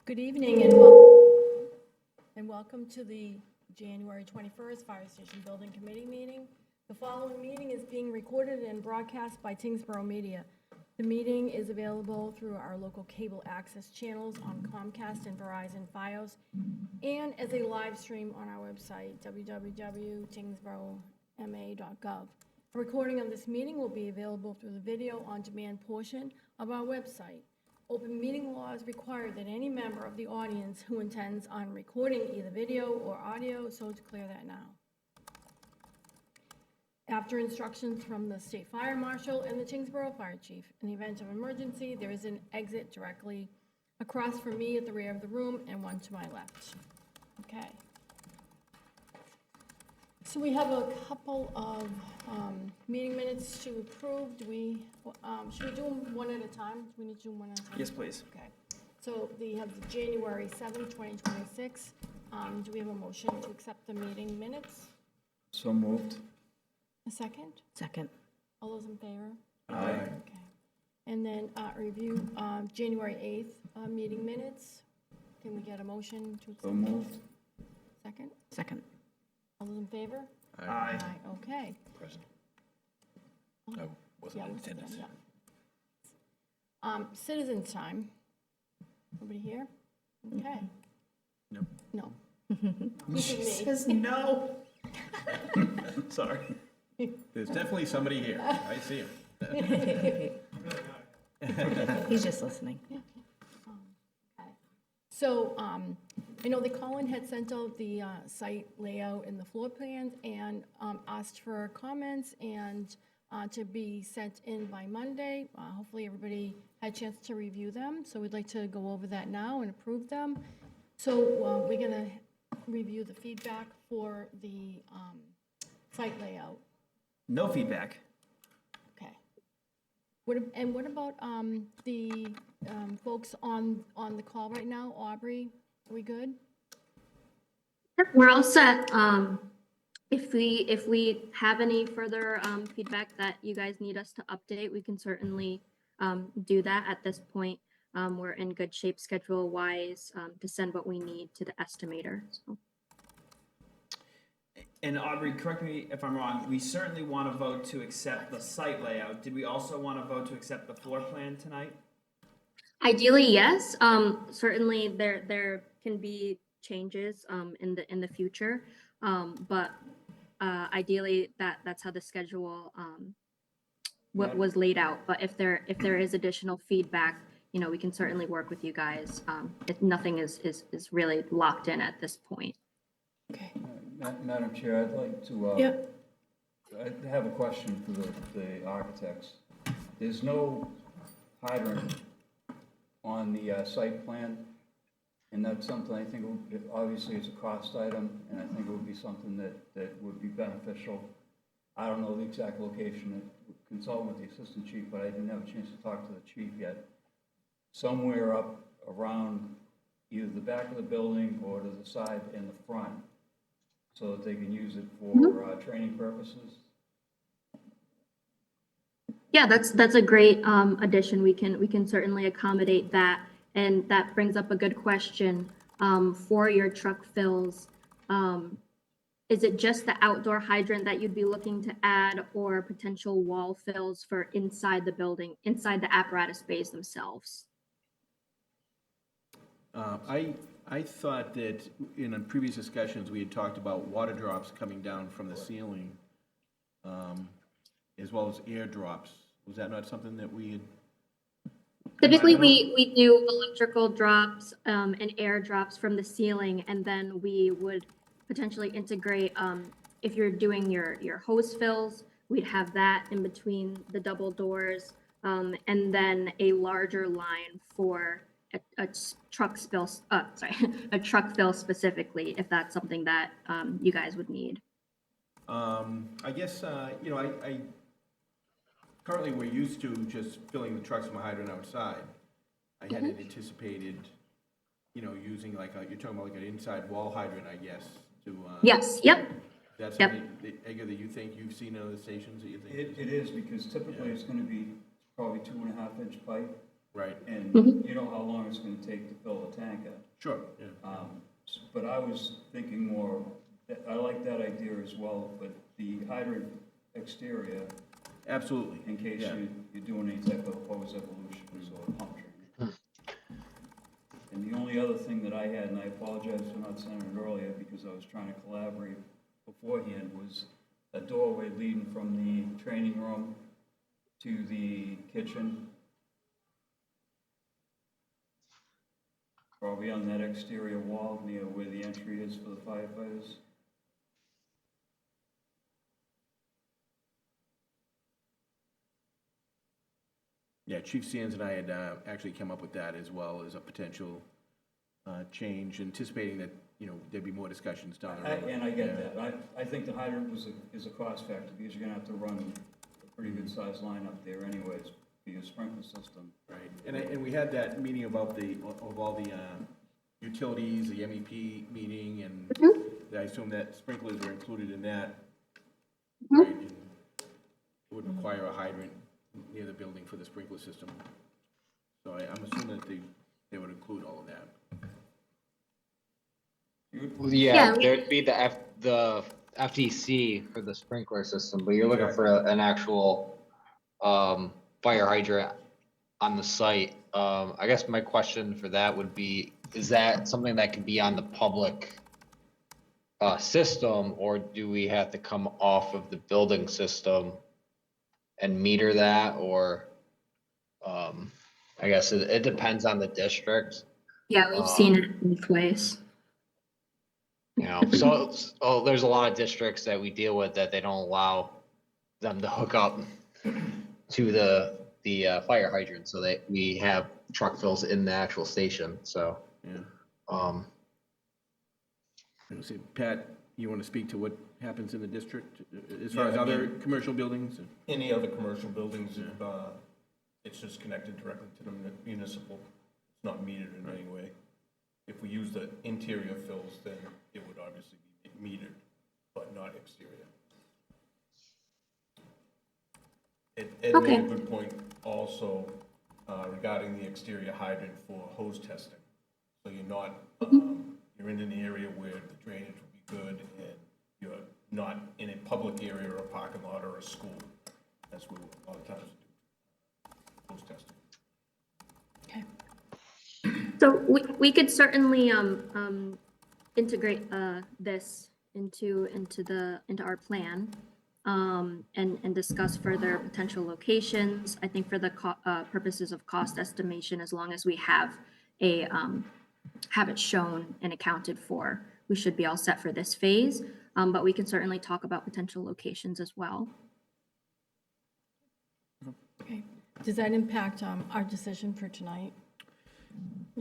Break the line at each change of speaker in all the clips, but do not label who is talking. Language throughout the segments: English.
Good evening and welcome to the January 21st Fire Station Building Committee meeting. The following meeting is being recorded and broadcast by Tyngsborough Media. The meeting is available through our local cable access channels on Comcast and Verizon Fios and as a live stream on our website, www.tyngsborough.ma.gov. A recording of this meeting will be available through the video on demand portion of our website. Open meeting laws require that any member of the audience who intends on recording either video or audio so declare that now. After instructions from the State Fire Marshal and the Tyngsborough Fire Chief, in the event of emergency, there is an exit directly across from me at the rear of the room and one to my left. Okay. So we have a couple of meeting minutes to approve. Do we, should we do them one at a time? Do we need to do them one at a time?
Yes, please.
Okay. So we have the January 7th, 2026. Do we have a motion to accept the meeting minutes?
So moved.
A second?
Second.
All those in favor?
Aye.
Okay. And then review January 8th meeting minutes. Can we get a motion to accept
So
those?
moved.
Second?
Second.
All those in favor?
Aye.
Okay.
Present.
Oh,
I wasn't
Yeah,
in
we'll sit
attendance.
down, yeah. Citizens time. Nobody here? Okay.
Nope.
No. Look at me.
Says no. Sorry. There's definitely somebody here. I see him.
He's just listening.
Okay. So, I know that Colin had sent out the site layout and the floor plans and asked for comments and to be sent in by Monday. Hopefully everybody had a chance to review them, so we'd like to go over that now and approve them. So we're gonna review the feedback for the site layout.
No feedback.
Okay. What about the folks on the call right now? Aubrey, are we good?
Yep, we're all set. If we have any further feedback that you guys need us to update, we can certainly do that at this point. We're in good shape schedule-wise to send what we need to the estimator. So.
And Aubrey, correct me if I'm wrong, we certainly want to vote to accept the site layout. Did we also want to vote to accept the floor plan tonight?
Ideally, yes. Certainly, there can be changes in the future, but ideally, that's how the schedule was laid out. But if there is additional feedback, you know, we can certainly work with you guys. If nothing is really locked in at this point.
Okay.
Madam Chair, I'd like to,
Yeah.
I have a question for the architects. There's no hydrant on the site plan, and that's something I think, obviously it's a cost item, and I think it would be something that would be beneficial. I don't know the exact location, consult with the assistant chief, but I didn't have a chance to talk to the chief yet. Somewhere up around either the back of the building or to the side and the front, so that they can use it for training purposes.
Yeah, that's a great addition. We can certainly accommodate that, and that brings up a good question for your truck fills. Is it just the outdoor hydrant that you'd be looking to add, or potential wall fills for inside the building, inside the apparatus bays themselves?
I thought that in previous discussions, we had talked about water drops coming down from the ceiling, as well as air drops. Was that not something that we had?
Typically, we do electrical drops and air drops from the ceiling, and then we would potentially integrate, if you're doing your hose fills, we'd have that in between the double doors, and then a larger line for a truck fill specifically, if that's something that you guys would need.
I guess, you know, I currently we're used to just filling the trucks from a hydrant outside. I hadn't anticipated, you know, using like you're talking about like an inside wall hydrant, I guess, to.
Yes, yep.
That's
Yep.
something, Edgar, that you think you've seen in other stations that you think?
It is, because typically it's gonna be probably 2.5-inch pipe,
Right,
And
Mhm.
you know how long it's gonna take to fill the tank up.
sure, yeah.
But I was thinking more, I like that idea as well, but the hydrant exterior,
Absolutely.
in case
Yeah.
you're doing any type of hose evolutions or pump training. And the only other thing that I had, and I apologize for not sending it earlier because I was trying to collaborate beforehand, was a doorway leading from the training room to the kitchen. Probably on that exterior wall near where the entry is for the firefighters.
Yeah, Chief Sands and I had actually come up with that as well as a potential change, anticipating that, you know, there'd be more discussions down the road.
And I get
Yeah.
that. I think the hydrant is a cost factor because you're gonna have to run a pretty good sized line up there anyways for your sprinkler system.
Right, and we had that meeting about of all the utilities, the MEP meeting, and I assume that sprinklers are included in that. Right, and it would require a hydrant near the building for the sprinkler system. So I'm assuming that they would include all of that.
Well,
Yeah.
yeah, there'd be the FTC for the sprinkler system, but you're looking for an actual fire hydrant on the site. I guess my question for that would be, is that something that can be on the public system, or do we have to come off of the building system and meter that, or I guess it depends on the district.
Yeah, we've seen it both ways.
You know, so there's a lot of districts that we deal with that they don't allow them to hook up to the fire hydrant, so we have truck fills in the actual station, so.
Yeah.
Um,
I would say, Pat, you want to speak to what happens in the district as far as
Yeah, I
other
mean-
commercial buildings?
Any other commercial buildings, it's just connected directly to the municipal. It's not metered in any way. If we use the interior fills, then it would obviously be metered, but not exterior. Ed made
Okay.
a good point also regarding the exterior hydrant for hose testing. So you're not, you're in an area where the drainage will be good and you're not in a public area or a parking lot or a school. That's where a lot of times do hose testing.
Okay.
So we could certainly integrate this into our plan and discuss further potential locations. I think for the purposes of cost estimation, as long as we have have it shown and accounted for, we should be all set for this phase. But we can certainly talk about potential locations as well.
Okay. Does that impact our decision for tonight?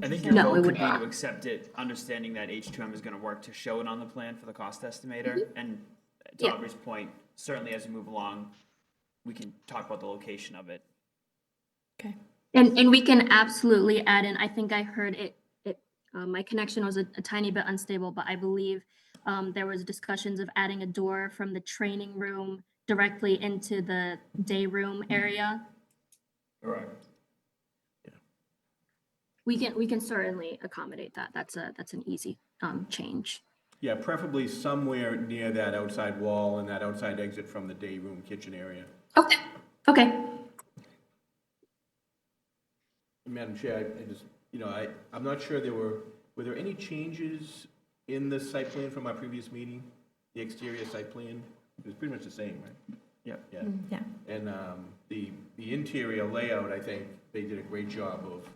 I think
you
your
say?
No,
vote
it
could
would
be
not.
to accept it, understanding that H2M is gonna work to show it on the plan for the cost estimator. And to
Yeah.
Aubrey's point, certainly as we move along, we can talk about the location of it.
Okay.
And we can absolutely add in, I think I heard it, my connection was a tiny bit unstable, but I believe there was discussions of adding a door from the training room directly into the day room area.
Correct.
We can certainly accommodate that. That's an easy change.
Yeah, preferably somewhere near that outside wall and that outside exit from the day room kitchen area.
Okay, okay.
Madam Chair, I just, you know, I'm not sure were there any changes in the site plan from our previous meeting? The exterior site plan? It was pretty much the same, right?
Yep.
Yeah.
Yeah.
And the interior layout, I think they did a great job of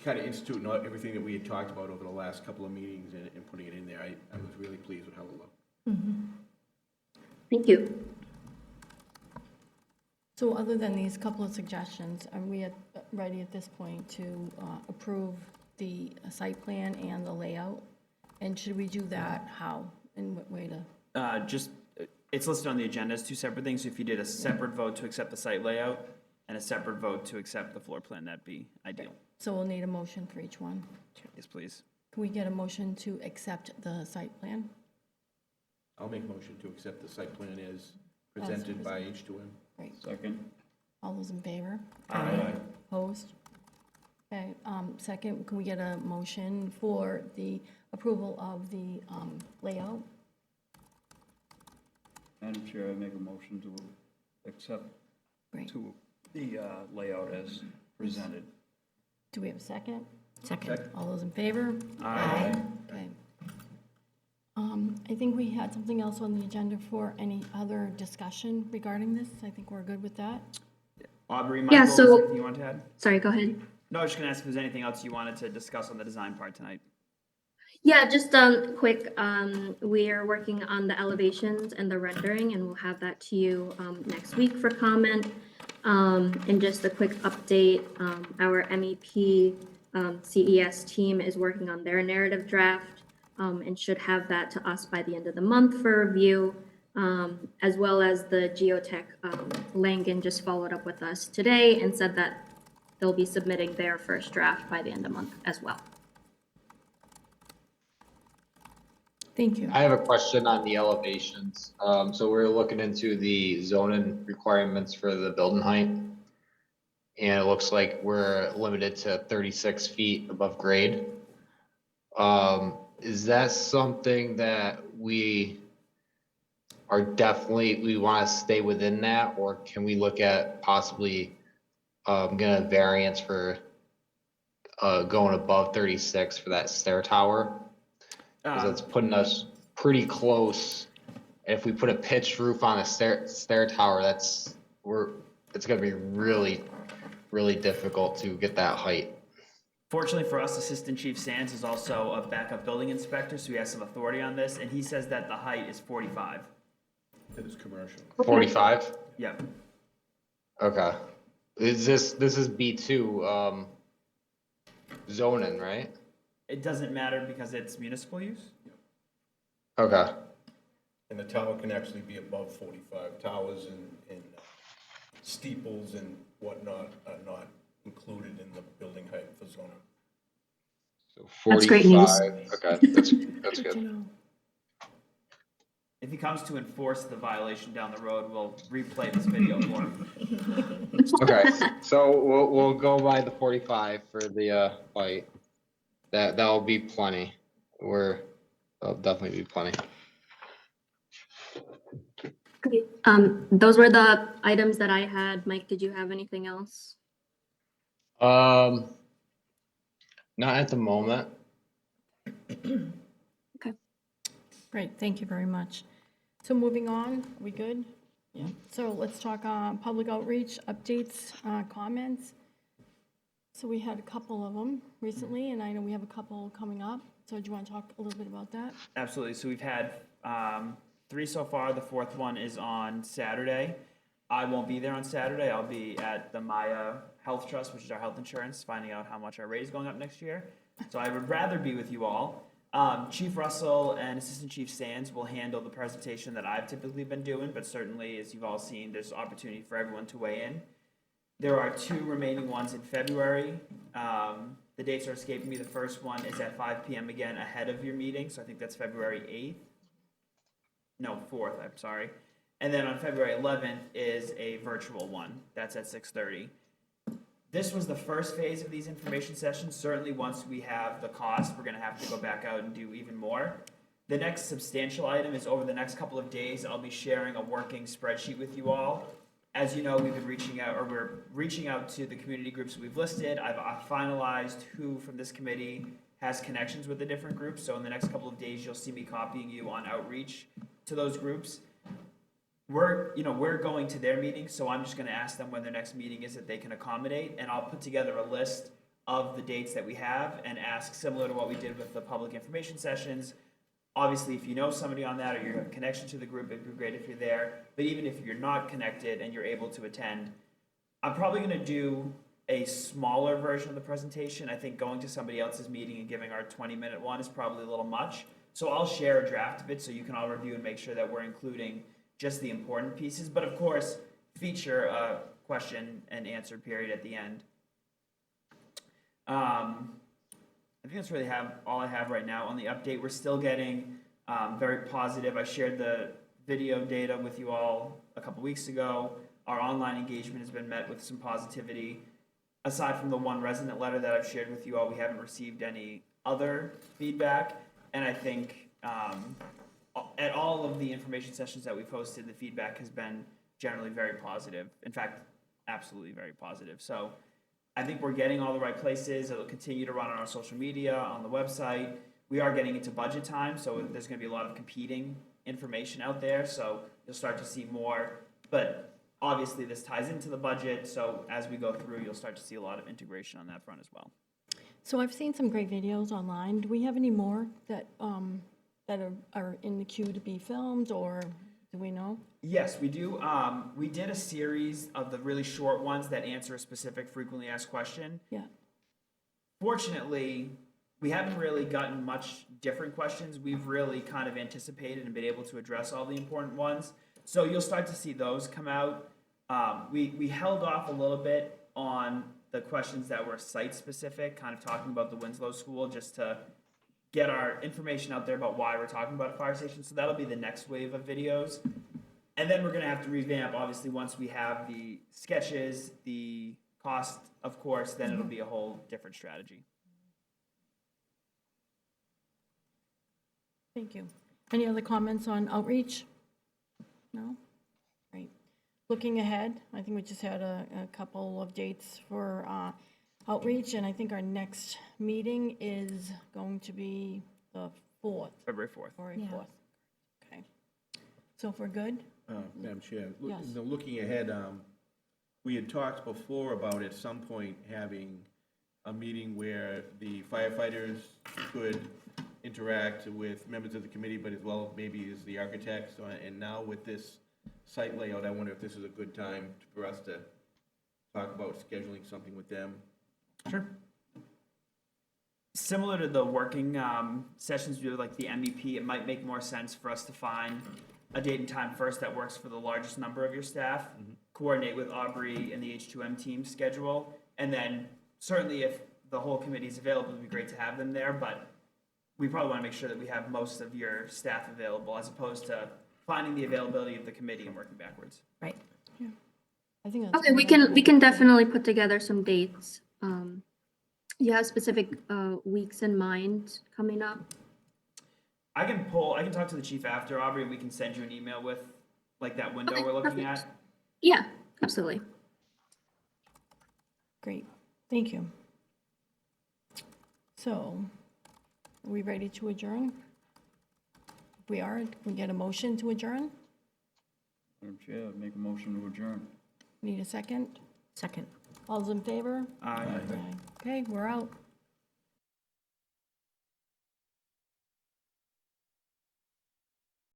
kind of instituting everything that we had talked about over the last couple of meetings and putting it in there. I was really pleased with how it looked.
Thank you.
So other than these couple of suggestions, are we ready at this point to approve the site plan and the layout? And should we do that how? In what way to?
It's listed on the agenda as two separate things. So if you did a separate vote to accept the site layout and a separate vote to accept the floor plan, that'd be ideal.
So we'll need a motion for each one.
Yes, please.
Can we get a motion to accept the site plan?
I'll make a motion to accept the site plan as presented by H2M.
Great.
Second.
All those in favor?
Aye.
Opposed? Okay, second, can we get a motion for the approval of the layout?
Madam Chair, I make a motion to accept
Great.
the layout as presented.
Do we have a second?
Second.
All those in favor?
Aye.
Okay. I think we had something else on the agenda for any other discussion regarding this. I think we're good with that.
Aubrey,
Yeah,
Michael, is
so-
there anything you want to add?
Sorry, go ahead.
No, I was just gonna ask if there's anything else you wanted to discuss on the design part tonight.
Yeah, just quick, we are working on the elevations and the rendering, and we'll have that to you next week for comment. And just a quick update, our MEP CES team is working on their narrative draft and should have that to us by the end of the month for review, as well as the geotech. Langen just followed up with us today and said that they'll be submitting their first draft by the end of the month as well.
Thank you.
I have a question on the elevations. So we're looking into the zoning requirements for the building height. And it looks like we're limited to 36 feet above grade. Is that something that we want to stay within that? Or can we look at possibly getting a variance for going above 36 for that stair tower? Because that's putting us pretty close. And if we put a pitched roof on a stair tower, it's gonna be really, really difficult to get that height.
Fortunately for us, Assistant Chief Sands is also a backup building inspector, so he has some authority on this, and he says that the height is 45.
It is commercial.
45?
Yep.
Okay. This is B2 zoning, right?
It doesn't matter because it's municipal use?
Okay.
And the tower can actually be above 45. Towers and steeples and whatnot are not included in the building height for zoning.
So
That's great news.
45. Okay, that's
Good to
good.
know.
If he comes to enforce the violation down the road, we'll replay this video for him.
Okay, so we'll go by the 45 for the height. That'll be plenty. That'll definitely be plenty.
Great. Those were the items that I had. Mike, did you have anything else?
Not at the moment.
Okay.
Great, thank you very much. So moving on, are we good? Yeah. So let's talk public outreach, updates, comments. So we had a couple of them recently, and I know we have a couple coming up. So do you want to talk a little bit about that?
Absolutely. So we've had 3 so far. The 4th one is on Saturday. I won't be there on Saturday. I'll be at the Maya Health Trust, which is our health insurance, finding out how much our rate is going up next year. So I would rather be with you all. Chief Russell and Assistant Chief Sands will handle the presentation that I've typically been doing, but certainly, as you've all seen, there's opportunity for everyone to weigh in. There are 2 remaining ones in February. The dates are escaping me. The first one is at 5 p.m. again, ahead of your meeting, so I think that's February 8th. No, 4th, I'm sorry. And then on February 11th is a virtual one. That's at 6:30. This was the first phase of these information sessions. Certainly, once we have the cost, we're going to have to go back out and do even more. The next substantial item is over the next couple of days, I'll be sharing a working spreadsheet with you all. As you know, we're reaching out to the community groups we've listed. I've finalized who from this committee has connections with the different groups. So in the next couple of days, you'll see me copying you on outreach to those groups. We're going to their meetings, so I'm just going to ask them when their next meeting is that they can accommodate, and I'll put together a list of the dates that we have and ask, similar to what we did with the public information sessions. Obviously, if you know somebody on that or you have a connection to the group, it'd be great if you're there. But even if you're not connected and you're able to attend, I'm probably going to do a smaller version of the presentation. I think going to somebody else's meeting and giving our 20-minute one is probably a little much. So I'll share a draft of it so you can all review and make sure that we're including just the important pieces, but of course, feature a question and answer period at the end. I think that's really all I have right now on the update. We're still getting very positive. I shared the video data with you all a couple weeks ago. Our online engagement has been met with some positivity. aside from the one resident letter that I've shared with you all, we haven't received any other feedback. And I think at all of the information sessions that we've hosted, the feedback has been generally very positive. In fact, absolutely very positive. So I think we're getting all the right places. It'll continue to run on our social media, on the website. We are getting into budget time, so there's going to be a lot of competing information out there. So you'll start to see more. But obviously, this ties into the budget. So as we go through, you'll start to see a lot of integration on that front as well.
So I've seen some great videos online. Do we have any more that are in the queue to be filmed, or do we know?
Yes, we do. We did a series of the really short ones that answer a specific frequently asked question.
Yeah.
Fortunately, we haven't really gotten much different questions. We've really kind of anticipated and been able to address all the important ones. So you'll start to see those come out. We held off a little bit on the questions that were site-specific, kind of talking about the Winslow School, just to get our information out there about why we're talking about a fire station. So that'll be the next wave of videos. And then we're going to have to revamp, obviously, once we have the sketches, the cost, of course, then it'll be a whole different strategy.
Thank you. Any other comments on outreach? No? Great. Looking ahead, I think we just had a couple of dates for outreach, and I think our next meeting is going to be the 4th.
February 4th.
February
Yeah.
4th. Okay. So if we're good?
Madam Chair,
Yes.
looking ahead, we had talked before about at some point having a meeting where the firefighters could interact with members of the committee, but as well maybe as the architects. And now with this site layout, I wonder if this is a good time for us to talk about scheduling something with them.
Sure. Similar to the working sessions we do, like the MEP, it might make more sense for us to find a date and time first that works for the largest number of your staff, coordinate with Aubrey and the H2M team schedule, and then certainly if the whole committee is available, it'd be great to have them there, but we probably want to make sure that we have most of your staff available as opposed to finding the availability of the committee and working backwards.
Right.
I think that's
Okay, we can definitely put together some dates. You have specific weeks in mind coming up?
I can talk to the chief after, Aubrey, and we can send you an email with like that window
Okay,
we're looking
perfect.
at.
Yeah, absolutely.
Great. Thank you. So, are we ready to adjourn? If we are, can we get a motion to adjourn?
Madam Chair, make a motion to adjourn.
Need a second?
Second.
All's in favor?
Aye.
Aye. Okay, we're out.